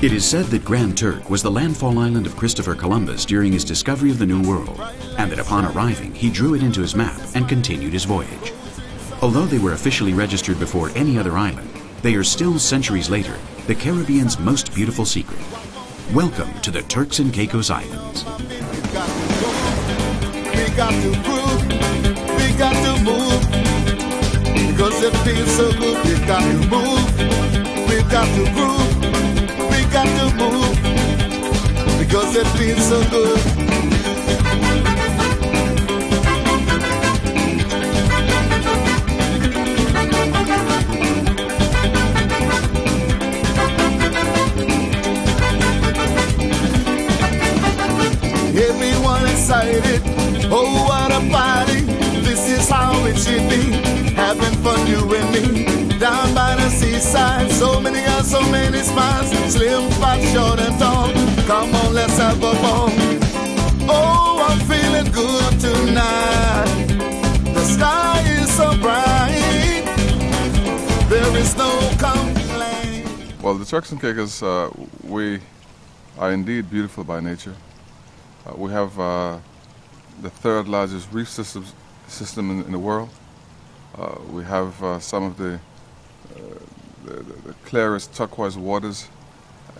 It is said that Grand Turk was the landfall island of Christopher Columbus during his discovery of the New World, and that upon arriving he drew it into his map and continued his voyage. Although they were officially registered before any other island, they are still, centuries later, the Caribbean's most beautiful secret. Welcome to the Turks and Caicos Islands. We got to prove, we got to move, because it feels so good. We got to move, we got to groove, we got to move, because it feels so good. Everyone excited, oh what a party, this is how it should be, having fun you and me, down by the seaside, so many girls, so many smiles, slim, fat, short and tall, come on let's have a ball, oh I'm feeling good tonight, the sky is so bright, there is no complaint. Well, the Turks and Caicos, we are indeed beautiful by nature. We have the third largest reef system in the world. We have some of the clearest turquoise waters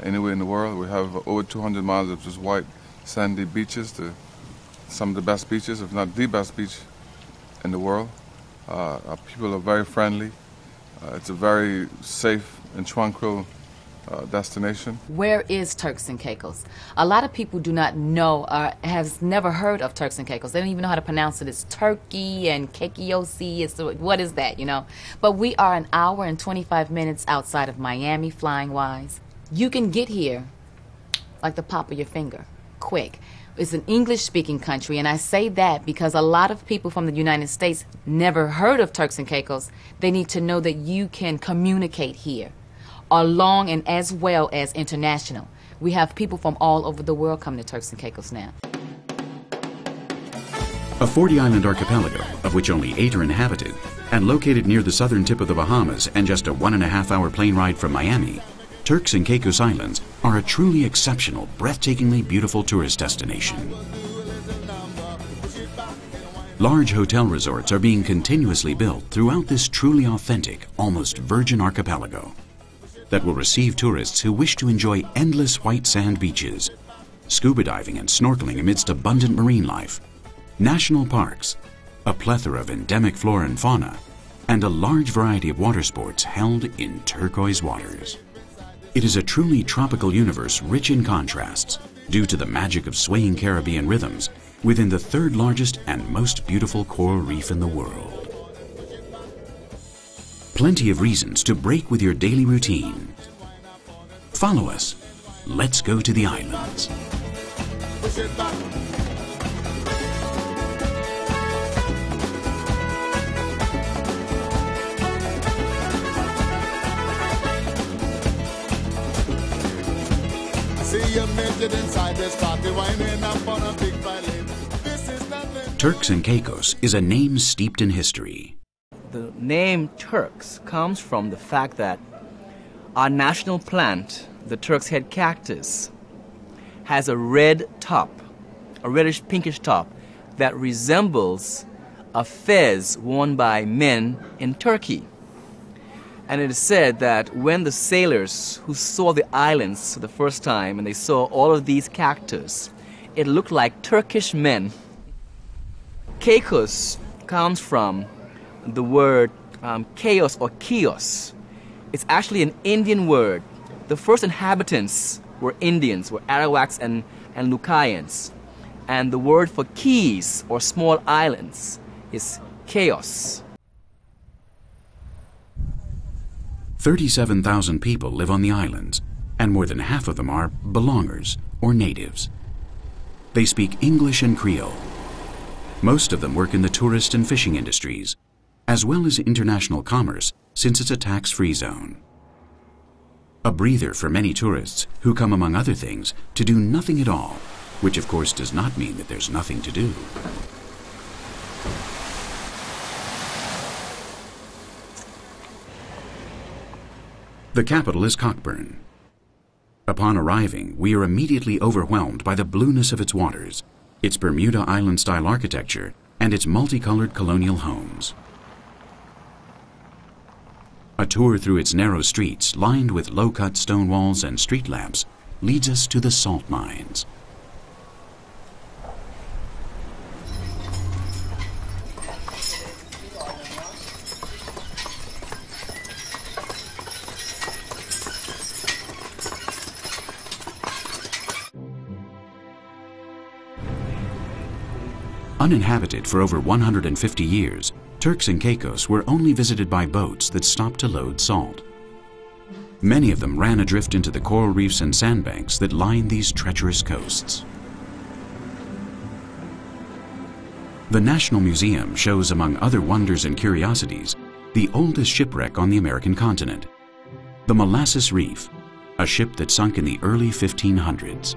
anywhere in the world. We have over 200 miles of just white sandy beaches, some of the best beaches, if not the best beach in the world. Our people are very friendly. It's a very safe and tranquil destination. Where is Turks and Caicos? A lot of people do not know or has never heard of Turks and Caicos. They don't even know how to pronounce it. It's Turkey and Caicos. It's what is that, you know? But we are an hour and 25 minutes outside of Miami, flying wise. You can get here like the pop of your finger, quick. It's an English-speaking country, and I say that because a lot of people from the United States never heard of Turks and Caicos. They need to know that you can communicate here, along and as well as international. We have people from all over the world coming to Turks and Caicos now. A 40-island archipelago, of which only 8 are inhabited, and located near the southern tip of the Bahamas and just a 1.5-hour plane ride from Miami, Turks and Caicos Islands are a truly exceptional, breathtakingly beautiful tourist destination. Large hotel resorts are being continuously built throughout this truly authentic, almost virgin archipelago that will receive tourists who wish to enjoy endless white sand beaches, scuba diving and snorkeling amidst abundant marine life, national parks, a plethora of endemic flora and fauna, and a large variety of water sports held in turquoise waters. It is a truly tropical universe rich in contrasts due to the magic of swaying Caribbean rhythms within the third largest and most beautiful coral reef in the world. Plenty of reasons to break with your daily routine. Follow us. Let's go to the islands. Turks and Caicos is a name steeped in history. The name Turks comes from the fact that our national plant, the Turk's head cactus, has a red top, a reddish pinkish top that resembles a fez worn by men in Turkey. And it is said that when the sailors who saw the islands for the first time and they saw all of these cactus, it looked like Turkish men. Caicos comes from the word chaos or kios. It's actually an Indian word. The first inhabitants were Indians, were Arawaks and Lucayans. And the word for keys or small islands is chaos. 37,000 people live on the islands, and more than half of them are belongers or natives. They speak English and Creole. Most of them work in the tourist and fishing industries, as well as international commerce, since it's a tax-free zone. A breather for many tourists who come, among other things, to do nothing at all, which of course does not mean that there's nothing to do. The capital is Cockburn. Upon arriving, we are immediately overwhelmed by the blueness of its waters, its Bermuda Island-style architecture, and its multicolored colonial homes. A tour through its narrow streets, lined with low-cut stone walls and street lamps, leads us to the salt mines. Uninhabited for over 150 years, Turks and Caicos were only visited by boats that stopped to load salt. Many of them ran adrift into the coral reefs and sandbanks that line these treacherous coasts. The National Museum shows, among other wonders and curiosities, the oldest shipwreck on the American continent, the Molasses Reef, a ship that sunk in the early 1500s.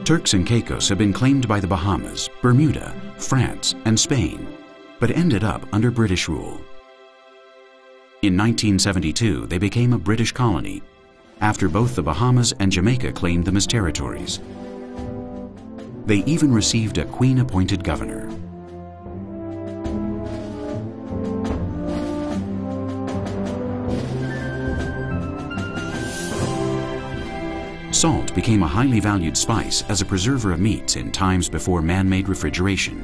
Turks and Caicos have been claimed by the Bahamas, Bermuda, France, and Spain, but ended up under British rule. In 1972, they became a British colony, after both the Bahamas and Jamaica claimed them as territories. They even received a Queen-appointed governor. Salt became a highly valued spice as a preserver of meats in times before man-made refrigeration.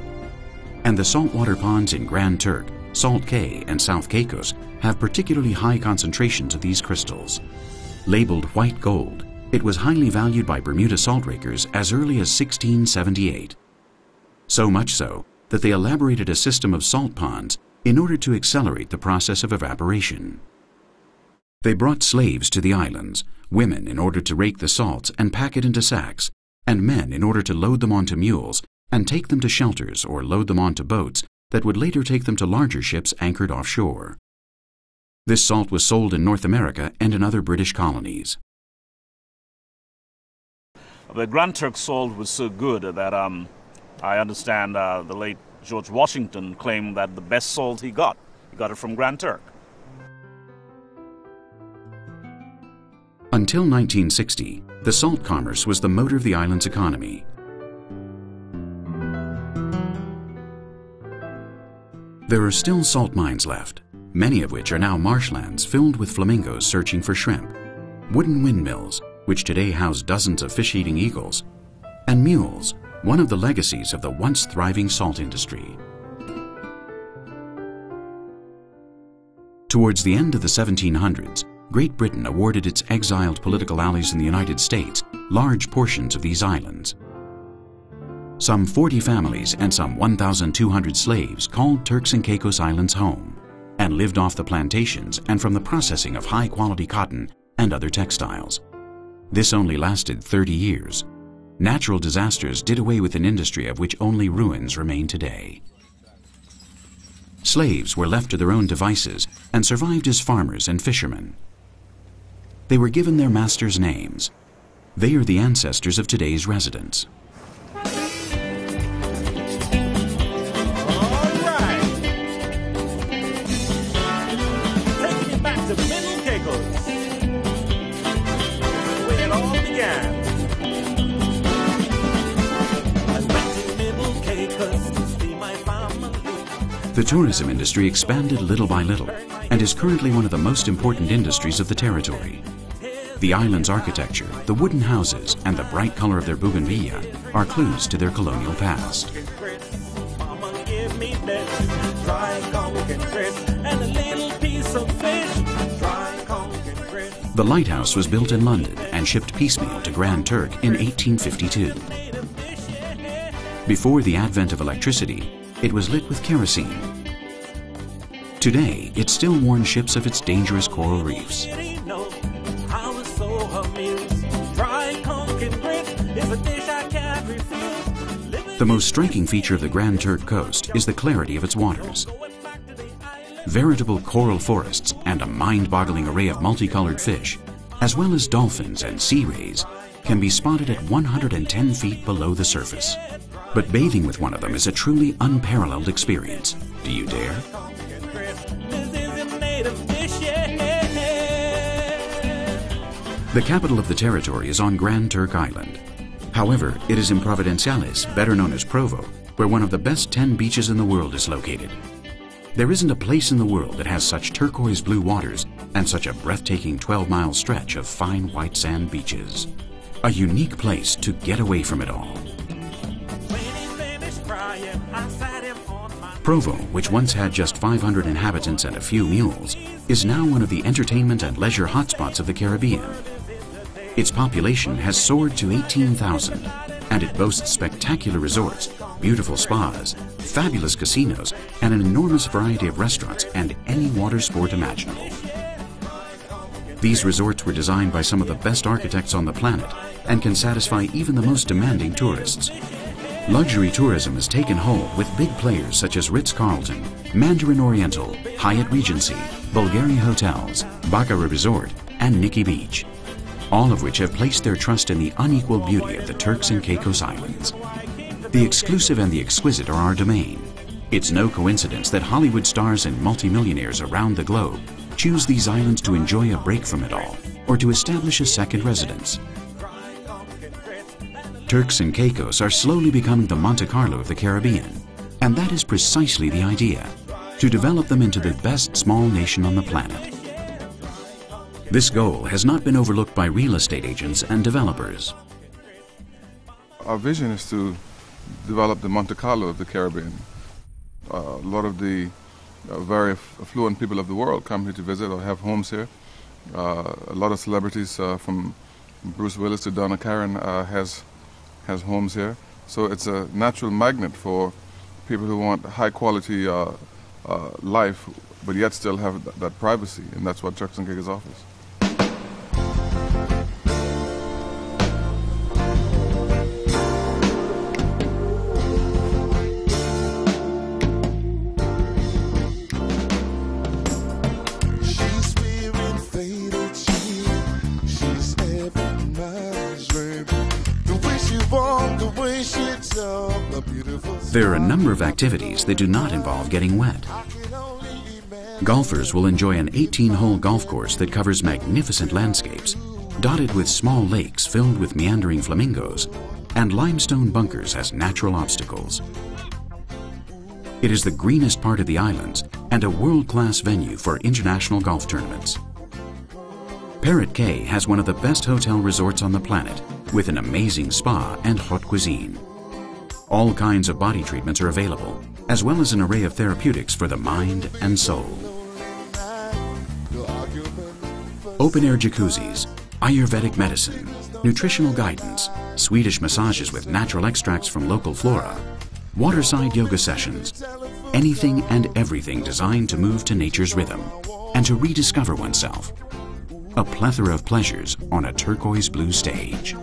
And the saltwater ponds in Grand Turk, Salt Cay, and South Caicos have particularly high concentrations of these crystals. Labeled white gold, it was highly valued by Bermuda salt rakers as early as 1678. So much so that they elaborated a system of salt ponds in order to accelerate the process of evaporation. They brought slaves to the islands, women in order to rake the salts and pack it into sacks, and men in order to load them onto mules and take them to shelters or load them onto boats that would later take them to larger ships anchored offshore. This salt was sold in North America and in other British colonies. The Grand Turk salt was so good that I understand the late George Washington claimed that the best salt he got it from Grand Turk. Until 1960, the salt commerce was the motor of the island's economy. There are still salt mines left, many of which are now marshlands filled with flamingos searching for shrimp, wooden windmills, which today house dozens of fish-eating eagles, and mules, one of the legacies of the once thriving salt industry. Towards the end of the 1700s, Great Britain awarded its exiled political allies in the United States large portions of these islands. Some 40 families and some 1,200 slaves called Turks and Caicos Islands home and lived off the plantations and from the processing of high-quality cotton and other textiles. This only lasted 30 years. Natural disasters did away with an industry of which only ruins remain today. Slaves were left to their own devices and survived as farmers and fishermen. They were given their masters' names. They are the ancestors of today's residents. All right. Taking you back to Middle Caicos, where it all began. I went to Middle Caicos to see my family. The tourism industry expanded little by little and is currently one of the most important industries of the territory. The island's architecture, the wooden houses, and the bright color of their bougainvillea are clues to their colonial past. The lighthouse was built in London and shipped piecemeal to Grand Turk in 1852. Before the advent of electricity, it was lit with kerosene. Today, it still warns ships of its dangerous coral reefs. Dry conch and grits is a dish I can't refuse. The most striking feature of the Grand Turk coast is the clarity of its waters. Veritable coral forests and a mind-boggling array of multicolored fish, as well as dolphins and sea rays, can be spotted at 110 feet below the surface. But bathing with one of them is a truly unparalleled experience. Do you dare? The capital of the territory is on Grand Turk Island. However, it is in Providenciales, better known as Provo, where one of the best 10 beaches in the world is located. There isn't a place in the world that has such turquoise blue waters and such a breathtaking 12-mile stretch of fine white sand beaches. A unique place to get away from it all. Provo, which once had just 500 inhabitants and a few mules, is now one of the entertainment and leisure hotspots of the Caribbean. Its population has soared to 18,000, and it boasts spectacular resorts, beautiful spas, fabulous casinos, and an enormous variety of restaurants and any water sport imaginable. These resorts were designed by some of the best architects on the planet and can satisfy even the most demanding tourists. Luxury tourism has taken hold with big players such as Ritz-Carlton, Mandarin Oriental, Hyatt Regency, Bulgaria Hotels, Baccarat Resort, and Nikki Beach, all of which have placed their trust in the unequaled beauty of the Turks and Caicos Islands. The exclusive and the exquisite are our domain. It's no coincidence that Hollywood stars and multimillionaires around the globe choose these islands to enjoy a break from it all or to establish a second residence. Turks and Caicos are slowly becoming the Monte Carlo of the Caribbean, and that is precisely the idea, to develop them into the best small nation on the planet. This goal has not been overlooked by real estate agents and developers. Our vision is to develop the Monte Carlo of the Caribbean. A lot of the very affluent people of the world come here to visit or have homes here. A lot of celebrities from Bruce Willis to Donna Karan has homes here. So it's a natural magnet for people who want high quality life but yet still have that privacy, and that's what Turks and Caicos offers. There are a number of activities that do not involve getting wet. Golfers will enjoy an 18-hole golf course that covers magnificent landscapes, dotted with small lakes filled with meandering flamingos, and limestone bunkers as natural obstacles. It is the greenest part of the islands and a world-class venue for international golf tournaments. Parrot Cay has one of the best hotel resorts on the planet, with an amazing spa and haute cuisine. All kinds of body treatments are available, as well as an array of therapeutics for the mind and soul. Open-air jacuzzis, Ayurvedic medicine, nutritional guidance, Swedish massages with natural extracts from local flora, waterside yoga sessions, anything and everything designed to move to nature's rhythm and to rediscover oneself. A plethora of pleasures on a turquoise blue stage.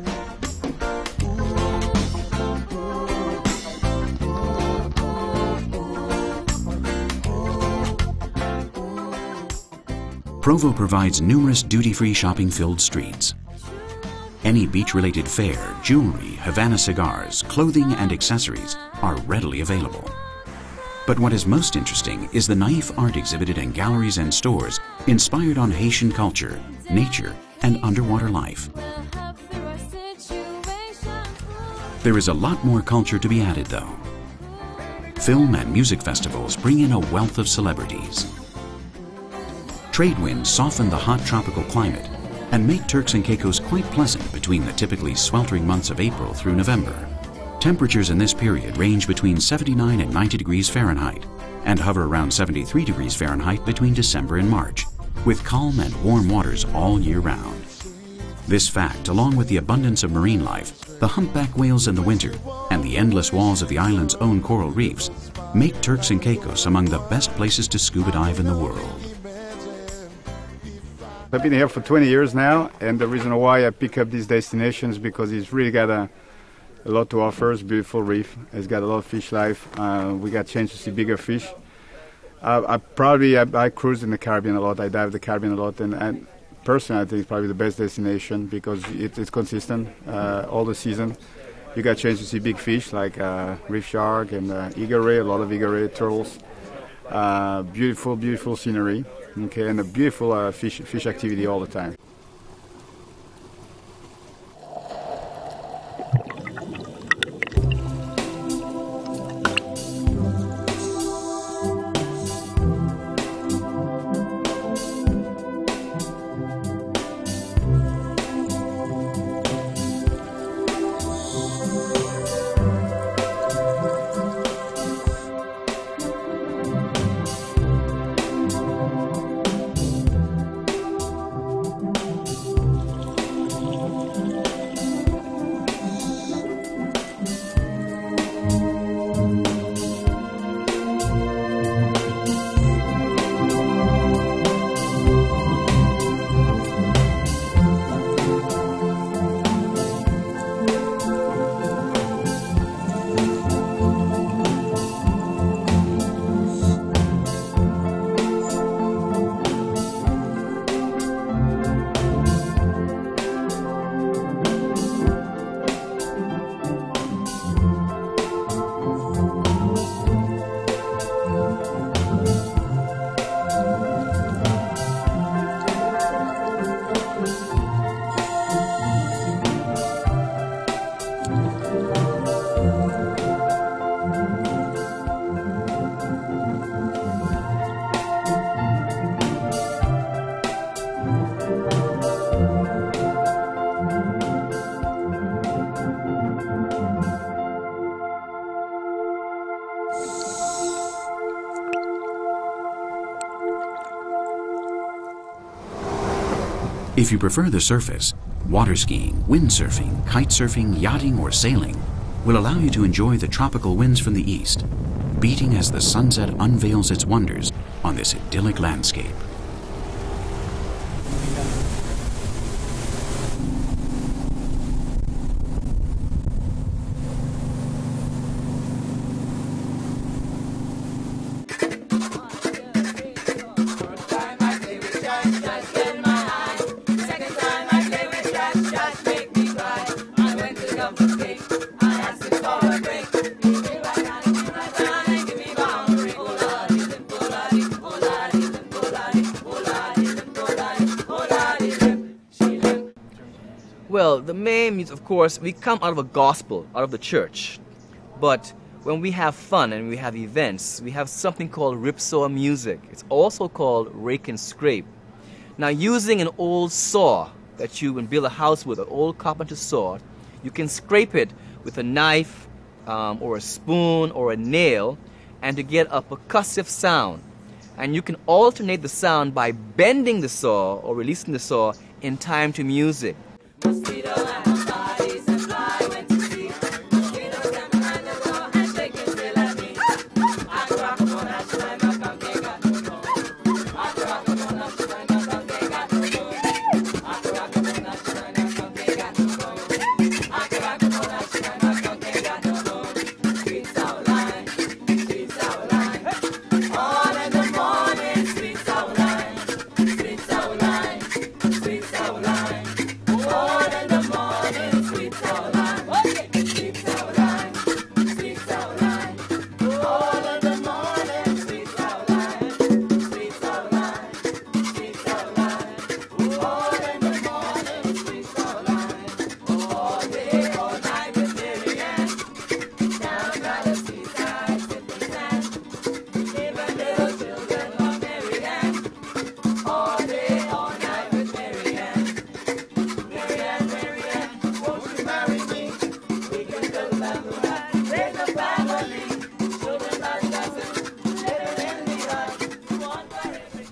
Provo provides numerous duty-free shopping-filled streets. Any beach-related fare, jewelry, Havana cigars, clothing, and accessories are readily available. But what is most interesting is the naif art exhibited in galleries and stores inspired on Haitian culture, nature, and underwater life. There is a lot more culture to be added, though. Film and music festivals bring in a wealth of celebrities. Trade winds soften the hot tropical climate and make Turks and Caicos quite pleasant between the typically sweltering months of April through November. Temperatures in this period range between 79 and 90 degrees Fahrenheit and hover around 73 degrees Fahrenheit between December and March, with calm and warm waters all year round. This fact, along with the abundance of marine life, the humpback whales in the winter, and the endless walls of the island's own coral reefs, make Turks and Caicos among the best places to scuba dive in the world. I've been here for 20 years now, and the reason why I pick up these destinations because it's really got a lot to offer. It's a beautiful reef. It's got a lot of fish life. We got a chance to see bigger fish. I cruise in the Caribbean a lot. I dive the Caribbean a lot, and personally, I think it's probably the best destination because it's consistent all the season. You got a chance to see big fish like reef shark and eagle ray, a lot of eagle ray, turtles. Beautiful, beautiful scenery. Okay, and a beautiful fish activity all the time. If you prefer the surface, water skiing, windsurfing, kite surfing, yachting, or sailing will allow you to enjoy the tropical winds from the east, beating as the sunset unveils its wonders on this idyllic landscape. Well, the main means, of course, we come out of a gospel, out of the church. But when we have fun and we have events, we have something called ripsaw music. It's also called rake and scrape. Now, using an old saw that you would build a house with, an old carpenter saw, you can scrape it with a knife or a spoon or a nail and to get a percussive sound. And you can alternate the sound by bending the saw or releasing the saw in time to music. Mosquito and bodies and fly went to sea. Mosquitoes and behind the door and shaking still at me. I rock on that time, I come they got no more. I rock on that time, I come they got no more. I rock on that time, I come they got no more. I rock on that time, I come they got no more. Sweet sour line, sweet sour line. All in the morning, sweet sour line, sweet sour line, sweet sour line. All in the morning, sweet sour line, sweet sour line, sweet sour line. All in the morning, sweet sour line, sweet sour line, sweet sour line. All in the morning, sweet sour line. All day, all night with Marianne, down by the seaside, sipping sand. Even little children love Marianne. All day, all night with Marianne. Marianne, Marianne, won't you marry me? We can build a family, raise a family. Children by the dozen, living in the earth. One for every.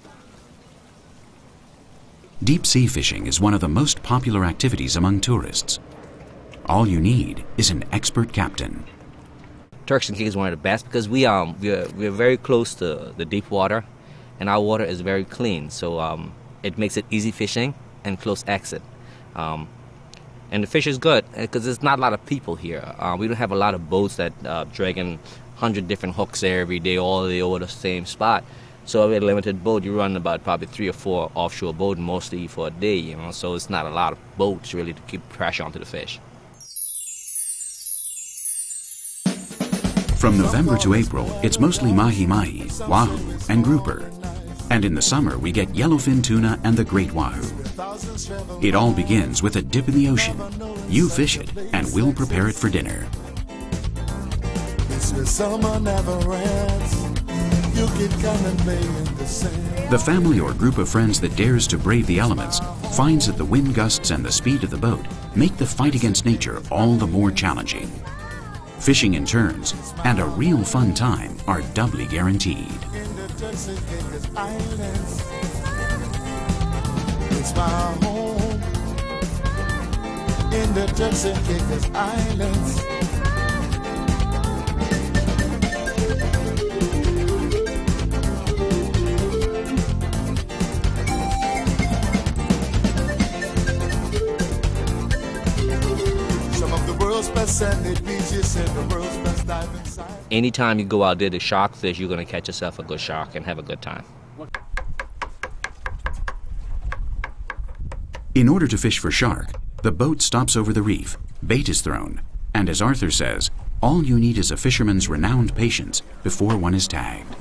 Deep sea fishing is one of the most popular activities among tourists. All you need is an expert captain. Turks and Caicos is one of the best because we're very close to the deep water, and our water is very clean. So it makes it easy fishing and close exit. And And the fish is good because there's not a lot of people here. We don't have a lot of boats that dragging 100 different hooks every day, all day over the same spot. So with a limited boat, you run about probably 3 or 4 offshore boats mostly for a day, you know. So it's not a lot of boats really to keep pressure onto the fish. From November to April, it's mostly mahi-mahi, wahoo, and grouper. And in the summer, we get yellowfin tuna and the great wahoo. It all begins with a dip in the ocean. You fish it, and we'll prepare it for dinner. Summer never ends. You keep coming, baby, in the sand. The family or group of friends that dares to brave the elements finds that the wind gusts and the speed of the boat make the fight against nature all the more challenging. Fishing in turns and a real fun time are doubly guaranteed. In the Turks and Caicos Islands, it's my home. In the Turks and Caicos Islands. Anytime you go out there to shark fish, you're going to catch yourself a good shark and have a good time. In order to fish for shark, the boat stops over the reef, bait is thrown, and as Arthur says, all you need is a fisherman's renowned patience before one is tagged.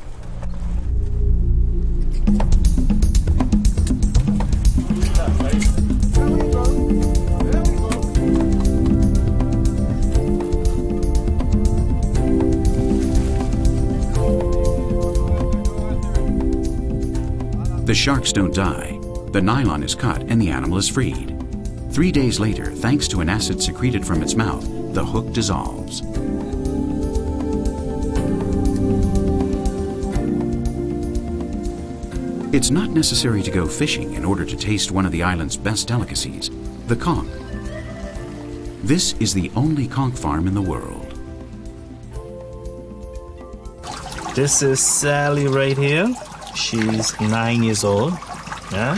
The sharks don't die. The nylon is cut and the animal is freed. 3 days later, thanks to an acid secreted from its mouth, the hook dissolves. It's not necessary to go fishing in order to taste one of the island's best delicacies, the conch. This is the only conch farm in the world. This is Sally right here. She's 9 years old. Yeah.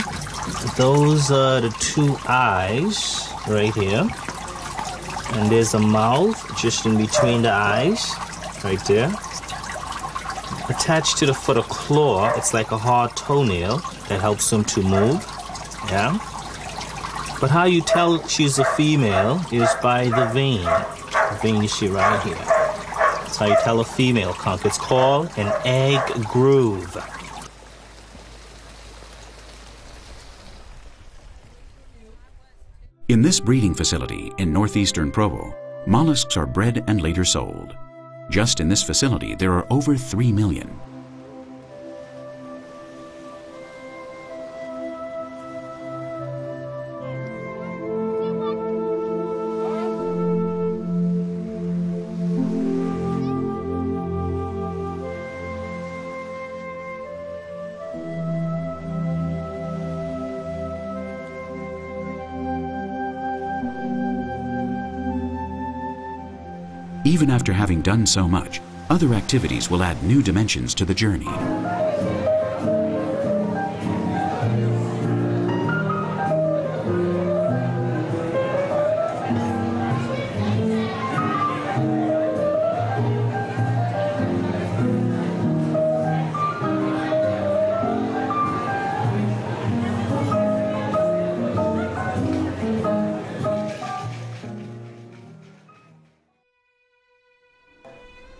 Those are the 2 eyes right here. And there's a mouth just in between the eyes, right there. Attached to the foot, a claw. It's like a hard toenail that helps them to move. Yeah. But how you tell she's a female is by the vein. The vein you see right here. That's how you tell a female conch. It's called an egg groove. In this breeding facility in northeastern Provo, mollusks are bred and later sold. Just in this facility, there are over 3 million. Even after having done so much, other activities will add new dimensions to the journey.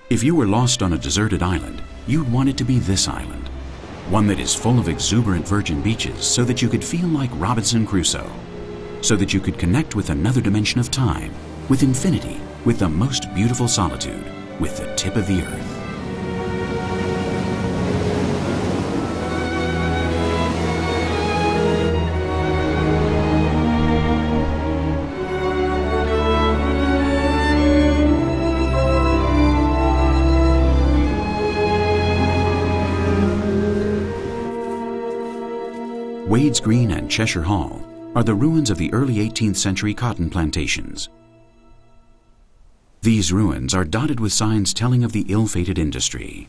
If you were lost on a deserted island, you'd want it to be this island. One that is full of exuberant virgin beaches so that you could feel like Robinson Crusoe. So that you could connect with another dimension of time, with infinity, with the most beautiful solitude, with the tip of the earth. Wades Green and Cheshire Hall are the ruins of the early 18th century cotton plantations. These ruins are dotted with signs telling of the ill-fated industry.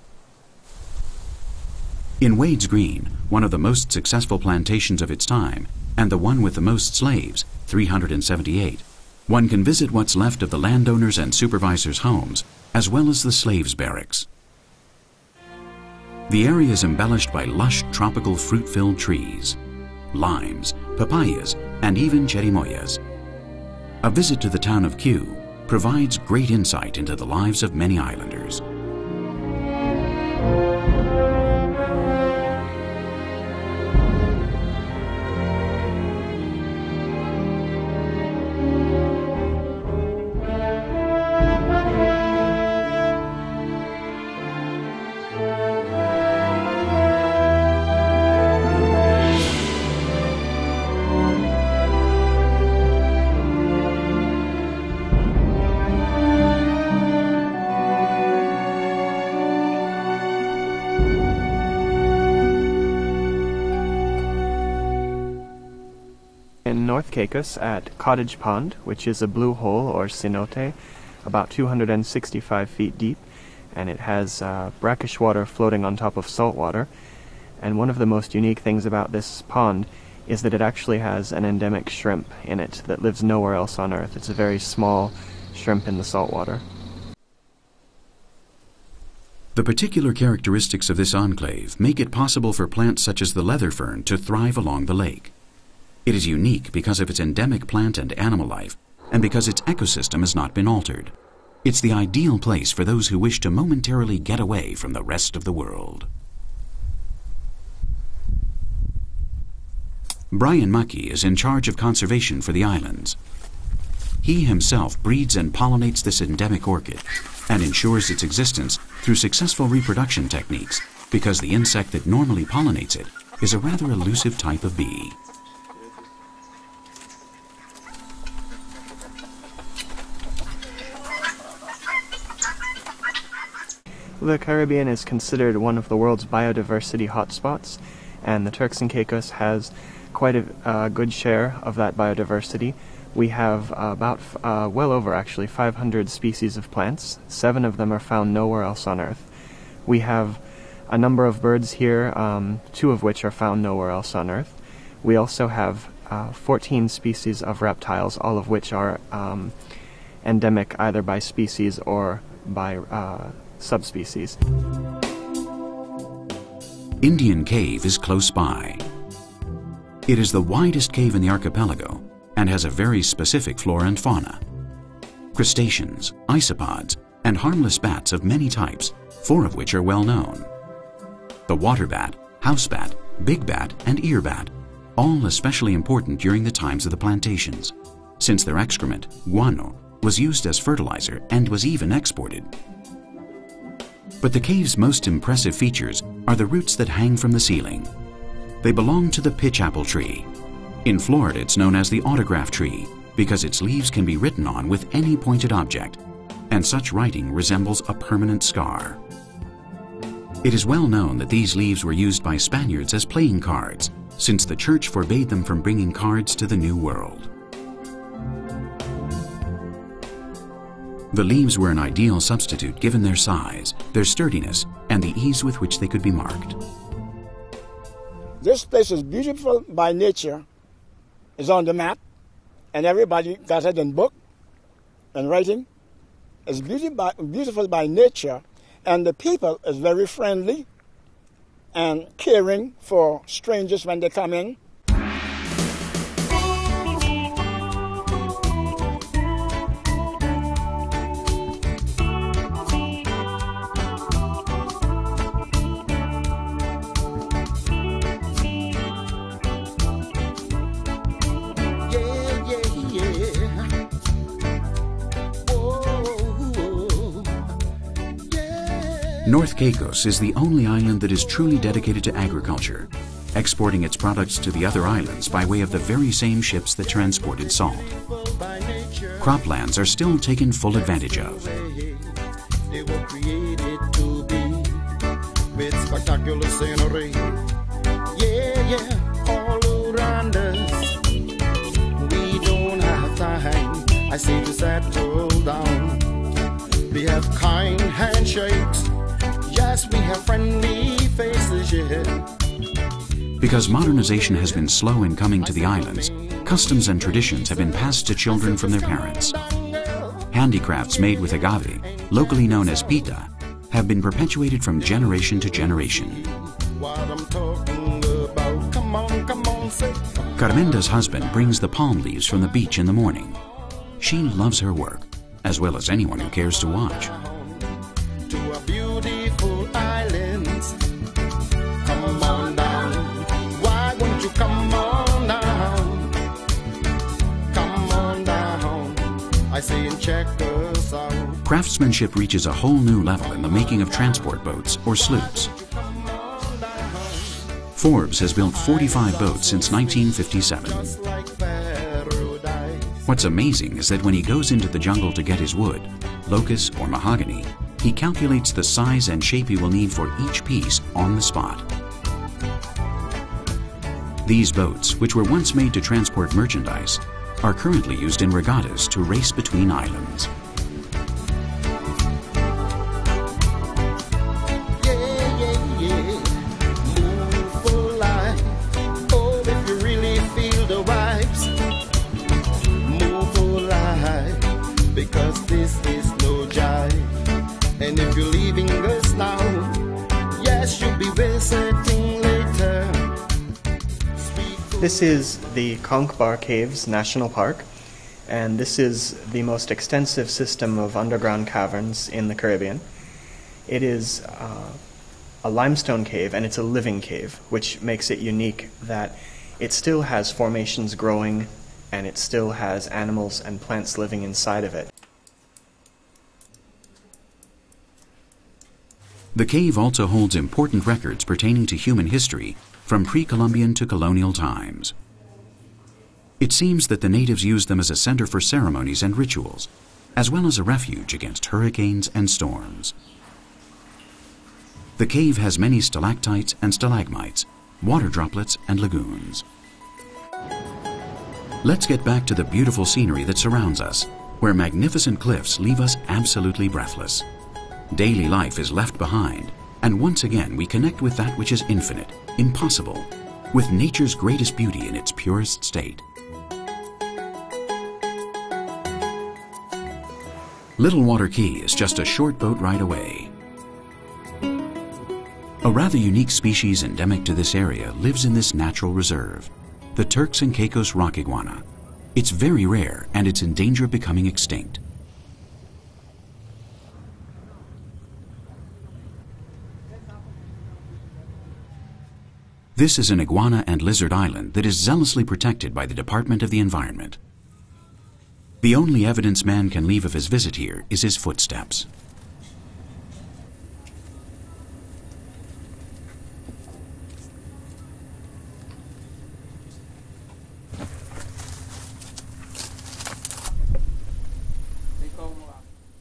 In Wades Green, one of the most successful plantations of its time, and the one with the most slaves, 378, One can visit what's left of the landowners' and supervisors' homes, as well as the slaves' barracks. The area is embellished by lush tropical fruit-filled trees, limes, papayas, and even cherimoyas. A visit to the town of Kew provides great insight into the lives of many islanders. In North Caicos at Cottage Pond, which is a blue hole or cenote, about 265 feet deep, and it has brackish water floating on top of salt water. And one of the most unique things about this pond is that it actually has an endemic shrimp in it that lives nowhere else on Earth. It's a very small shrimp in the salt water. The particular characteristics of this enclave make it possible for plants such as the leather fern to thrive along the lake. It is unique because of its endemic plant and animal life, and because its ecosystem has not been altered. It's the ideal place for those who wish to momentarily get away from the rest of the world. Brian Mackey is in charge of conservation for the islands. He himself breeds and pollinates this endemic orchid and ensures its existence through successful reproduction techniques, because the insect that normally pollinates it is a rather elusive type of bee. The Caribbean is considered one of the world's biodiversity hotspots, and the Turks and Caicos has quite a good share of that biodiversity. We have well over actually 500 species of plants. 7 of them are found nowhere else on Earth. We have a number of birds here, 2 of which are found nowhere else on Earth. We also have 14 species of reptiles, all of which are endemic either by species or by subspecies. Indian Cave is close by. It is the widest cave in the archipelago and has a very specific flora and fauna. Crustaceans, isopods, and harmless bats of many types, 4 of which are well known. The water bat, house bat, big bat, and ear bat, all especially important during the times of the plantations, since their excrement, guano, was used as fertilizer and was even exported. But the cave's most impressive features are the roots that hang from the ceiling. They belong to the pitch apple tree. In Florida, it's known as the autograph tree because its leaves can be written on with any pointed object, and such writing resembles a permanent scar. It is well known that these leaves were used by Spaniards as playing cards, since the church forbade them from bringing cards to the New World. The leaves were an ideal substitute given their size, their sturdiness, and the ease with which they could be marked. This place is beautiful by nature. It's on the map, and everybody got it in book and writing. It's beautiful by nature, and the people is very friendly and caring for strangers when they come in. North Caicos is the only island that is truly dedicated to agriculture, exporting its products to the other islands by way of the very same ships that transported salt. Croplands are still taken full advantage of. They were created to be with spectacular scenery. Yeah, all around us. We don't have time, I say, to settle down. We have kind handshakes. Yes, we have friendly faces, yeah. Because modernization has been slow in coming to the islands, customs and traditions have been passed to children from their parents. Handicrafts made with agave, locally known as pita, have been perpetuated from generation to generation. Carmenda's husband brings the palm leaves from the beach in the morning. She loves her work, as well as anyone who cares to watch. To a beautiful island. Come on down. Why won't you come on down? Come on down. I say and check us out. Craftsmanship reaches a whole new level in the making of transport boats or sloops. Forbes has built 45 boats since 1957. What's amazing is that when he goes into the jungle to get his wood, locust or mahogany, he calculates the size and shape he will need for each piece on the spot. These boats, which were once made to transport merchandise, are currently used in regattas to race between islands. Because this is no jive. And if you're leaving us now, yes, you'll be visiting later. This is the Conch Bar Caves National Park, and this is the most extensive system of underground caverns in the Caribbean. It is a limestone cave, and it's a living cave, which makes it unique that it still has formations growing and it still has animals and plants living inside of it. The cave also holds important records pertaining to human history from pre-Columbian to colonial times. It seems that the natives used them as a center for ceremonies and rituals, as well as a refuge against hurricanes and storms. The cave has many stalactites and stalagmites, water droplets and lagoons. Let's get back to the beautiful scenery that surrounds us, where magnificent cliffs leave us absolutely breathless. Daily life is left behind, and once again we connect with that which is infinite, impossible, with nature's greatest beauty in its purest state. Little Water Key is just a short boat ride away. A rather unique species endemic to this area lives in this natural reserve, the Turks and Caicos rock iguana. It's very rare and it's in danger of becoming extinct. This is an iguana and lizard island that is zealously protected by the Department of the Environment. The only evidence man can leave of his visit here is his footsteps.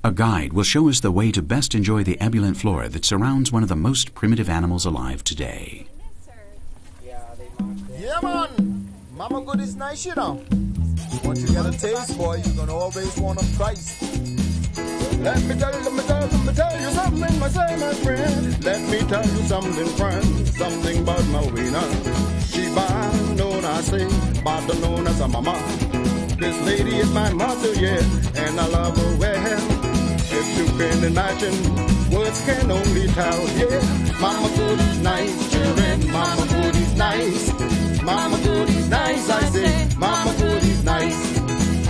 A guide will show us the way to best enjoy the ebullient flora that surrounds one of the most primitive animals alive today. Yeah, man. Mama good is nice, you know. Once you get a taste, boy, you're gonna always want a price. Let me tell you something, my friend. Let me tell you something, friend. Something about my winner. She bad known I say, bad known as a mama. This lady is my mother, yeah, and I love her well. If you can imagine, words can only tell, yeah. Mama good is nice, children. Mama good is nice. Mama good is nice, I say. Mama good is nice.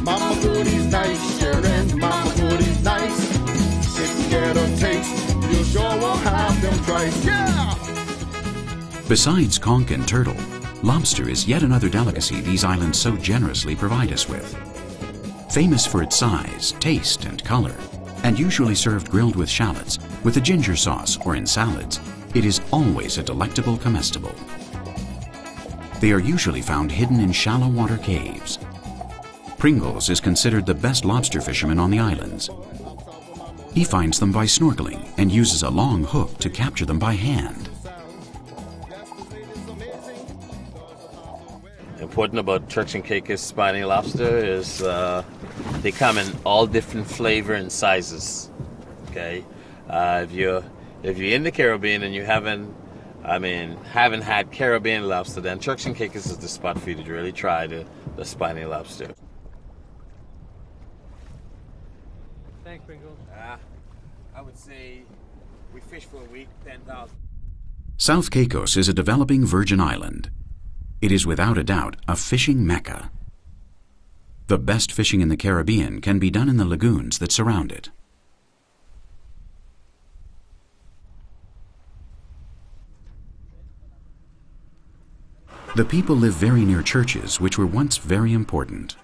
Mama good is nice, children. Mama good is nice. If you get a taste, you sure won't have them twice, yeah. Besides conch and turtle, lobster is yet another delicacy these islands so generously provide us with. Famous for its size, taste, and color, and usually served grilled with shallots, with a ginger sauce, or in salads, it is always a delectable comestible. They are usually found hidden in shallow water caves. Pringles is considered the best lobster fisherman on the islands. He finds them by snorkeling and uses a long hook to capture them by hand. Important about Turks and Caicos spiny lobster is they come in all different flavor and sizes. Okay, if you're in the Caribbean and you haven't had Caribbean lobster, then Turks and Caicos is the spot for you to really try to the spiny lobster. Thanks, Pringles. I would say we fish for a week, 10,000. South Caicos is a developing virgin island. It is without a doubt a fishing mecca. The best fishing in the Caribbean can be done in the lagoons that surround it. The people live very near churches which were once very important.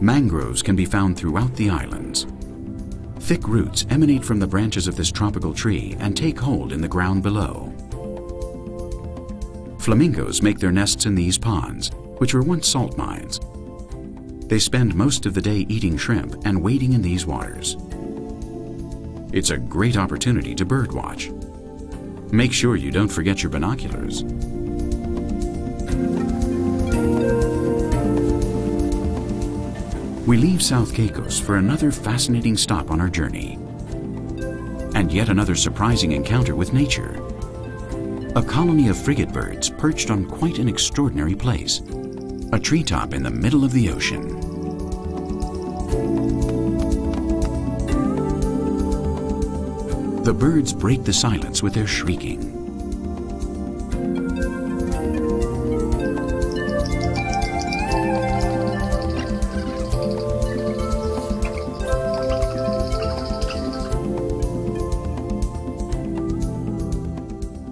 Mangroves can be found throughout the islands. Thick roots emanate from the branches of this tropical tree and take hold in the ground below. Flamingos make their nests in these ponds, which were once salt mines. They spend most of the day eating shrimp and wading in these waters. It's a great opportunity to birdwatch. Make sure you don't forget your binoculars. We leave South Caicos for another fascinating stop on our journey. And yet another surprising encounter with nature. A colony of frigate birds perched on quite an extraordinary place. A treetop in the middle of the ocean. The birds break the silence with their shrieking.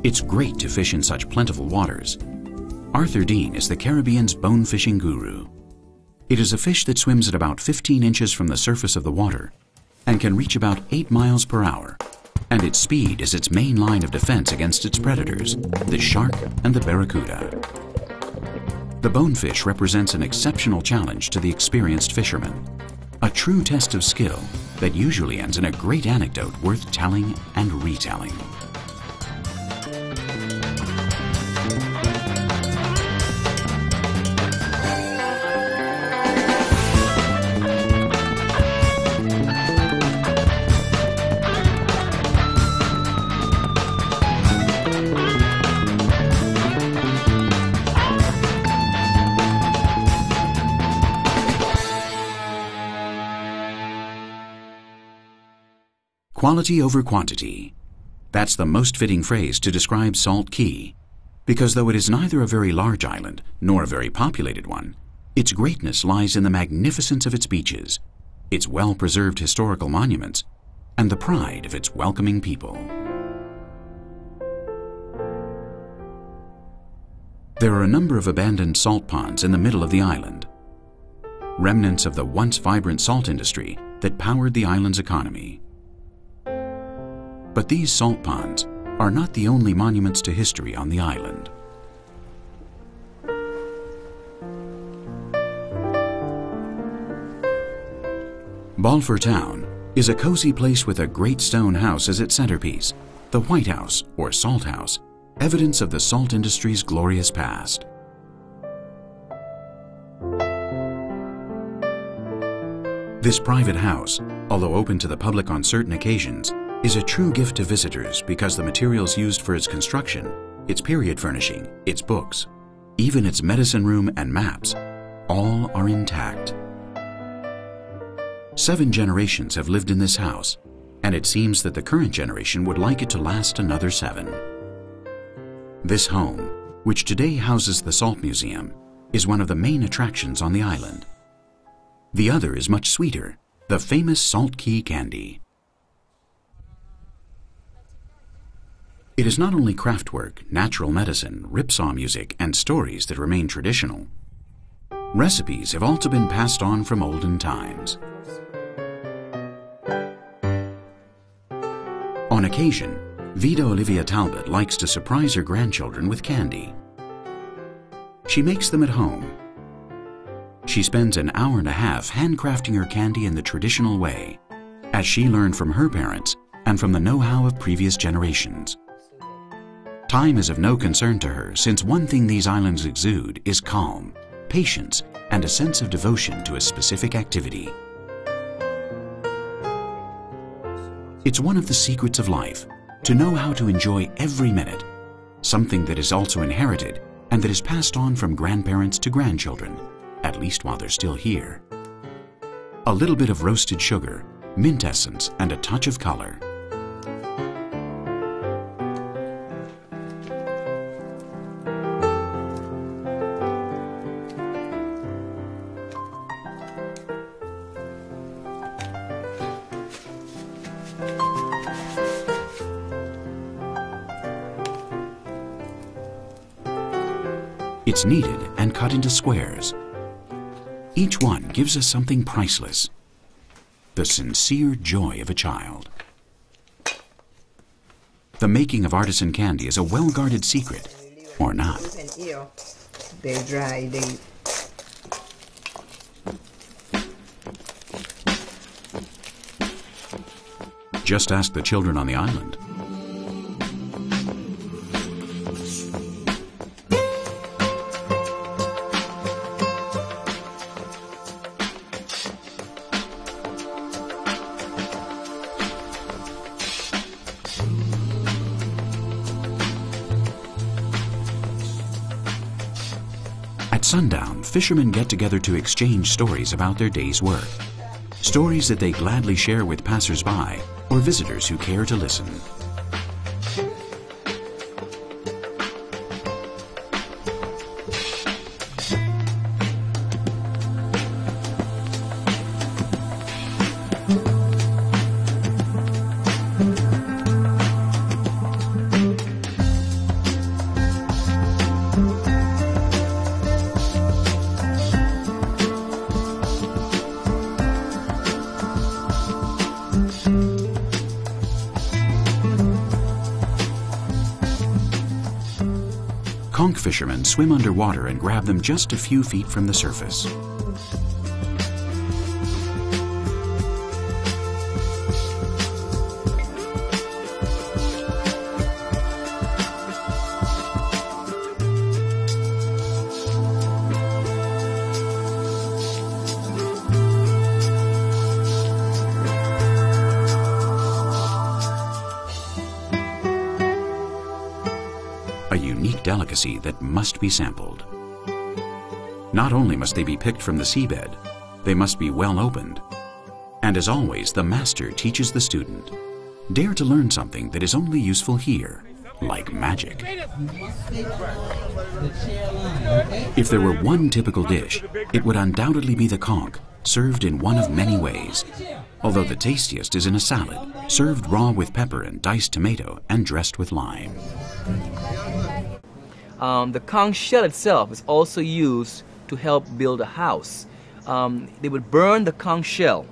It's great to fish in such plentiful waters. Arthur Dean is the Caribbean's bone fishing guru. It is a fish that swims at about 15 inches from the surface of the water and can reach about 8 miles per hour, and its speed is its main line of defense against its predators, the shark and the barracuda. The bonefish represents an exceptional challenge to the experienced fisherman, a true test of skill that usually ends in a great anecdote worth telling and retelling. Quality over quantity. That's the most fitting phrase to describe Salt Cay, because though it is neither a very large island nor a very populated one, its greatness lies in the magnificence of its beaches, its well-preserved historical monuments, and the pride of its welcoming people. There are a number of abandoned salt ponds in the middle of the island, remnants of the once vibrant salt industry that powered the island's economy. But these salt ponds are not the only monuments to history on the island. Balfour Town is a cozy place with a great stone house as its centerpiece, the White House or Salt House, evidence of the salt industry's glorious past. This private house, although open to the public on certain occasions, is a true gift to visitors because the materials used for its construction, its period furnishing, its books, even its medicine room and maps, all are intact. 7 generations have lived in this house, and it seems that the current generation would like it to last another 7. This home, which today houses the Salt Museum, is one of the main attractions on the island. The other is much sweeter, the famous Salt Cay candy. It is not only craftwork, natural medicine, ripsaw music, and stories that remain traditional. Recipes have also been passed on from olden times. On occasion, Vida Olivia Talbot likes to surprise her grandchildren with candy. She makes them at home. She spends an hour and a half handcrafting her candy in the traditional way, as she learned from her parents and from the know-how of previous generations. Time is of no concern to her, since one thing these islands exude is calm, patience, and a sense of devotion to a specific activity. It's one of the secrets of life, to know how to enjoy every minute, something that is also inherited and that is passed on from grandparents to grandchildren, at least while they're still here. A little bit of roasted sugar, mint essence, and a touch of color. It's kneaded and cut into squares. Each one gives us something priceless, the sincere joy of a child. The making of artisan candy is a well-guarded secret, or not. They dry, Just ask the children on the island. At sundown, fishermen get together to exchange stories about their day's work. Stories that they gladly share with passers-by or visitors who care to listen. Conch fishermen swim underwater and grab them just a few feet from the surface. A unique delicacy that must be sampled. Not only must they be picked from the seabed, they must be well opened. And as always, the master teaches the student. Dare to learn something that is only useful here, like magic. If there were one typical dish, it would undoubtedly be the conch, served in one of many ways. Although the tastiest is in a salad, served raw with pepper and diced tomato and dressed with lime. The conch shell itself is also used to help build a house. They would burn the conch shell,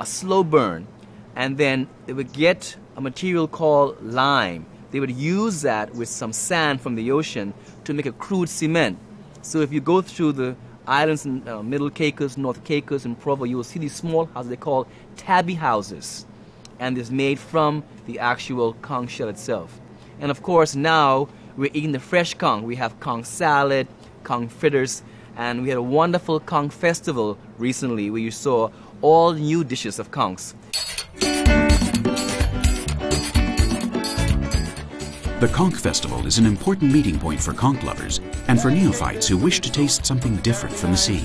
a slow burn, and then they would get a material called lime. They would use that with some sand from the ocean to make a crude cement. So if you go through the islands in Middle Caicos, North Caicos, and Provo, you will see these small houses they call tabby houses. And it's made from the actual conch shell itself. And of course now we're eating the fresh conch. We have conch salad, conch fritters, and we had a wonderful conch festival recently where you saw all new dishes of conchs. The Conch Festival is an important meeting point for conch lovers and for neophytes who wish to taste something different from the sea.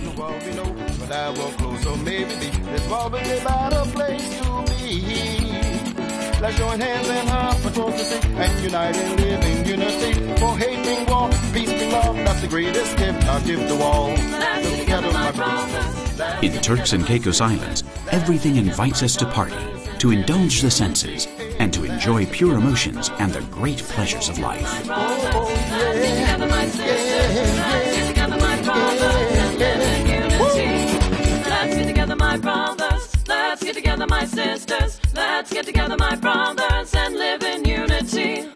Let's join hands and hearts across the sea and unite and live in unity. For hate bring war, peace bring love. That's the greatest gift I'll give to all. Together, my brothers. In Turks and Caicos Islands, everything invites us to party, to indulge the senses, and to enjoy pure emotions and the great pleasures of life. Let's get together, my sisters. Let's get together, my brothers, and live in unity.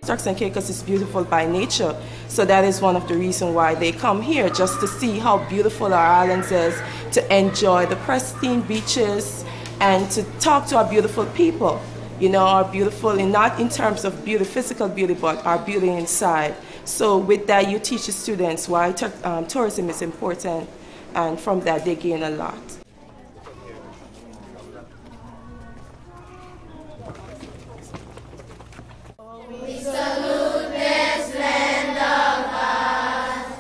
Turks and Caicos is beautiful by nature, so that is one of the reasons why they come here, just to see how beautiful our islands is, to enjoy the pristine beaches, and to talk to our beautiful people. You know, our beautiful, and not in terms of beauty, physical beauty, but our beauty inside. So with that, you teach the students why tourism is important, and from that they gain a lot. We salute this land of ours,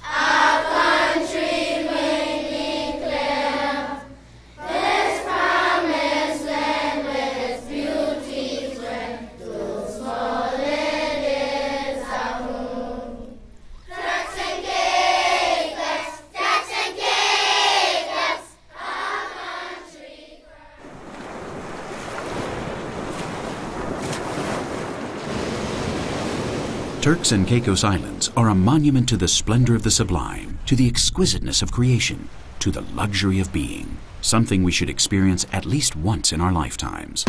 our country we declare, this promised land with its beauties where to small it is our home. Turks and Caicos, Turks and Caicos, our country. Turks and Caicos Islands are a monument to the splendor of the sublime, to the exquisiteness of creation, to the luxury of being, something we should experience at least once in our lifetimes.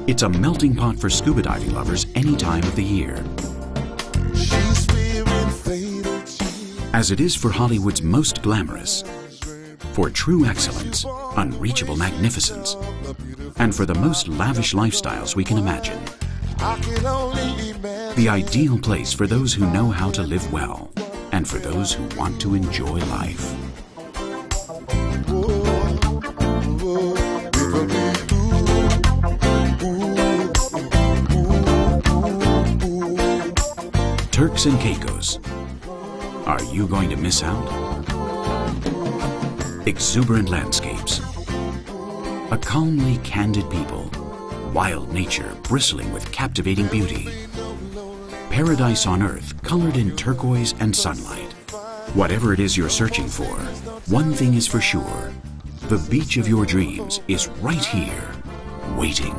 It's a melting pot for scuba diving lovers any time of the year. As it is for Hollywood's most glamorous, for true excellence, unreachable magnificence, and for the most lavish lifestyles we can imagine. The ideal place for those who know how to live well, and for those who want to enjoy life. Turks and Caicos. Are you going to miss out? Exuberant landscapes, a calmly candid people, wild nature bristling with captivating beauty, paradise on earth colored in turquoise and sunlight. Whatever it is you're searching for, one thing is for sure: the beach of your dreams is right here, waiting.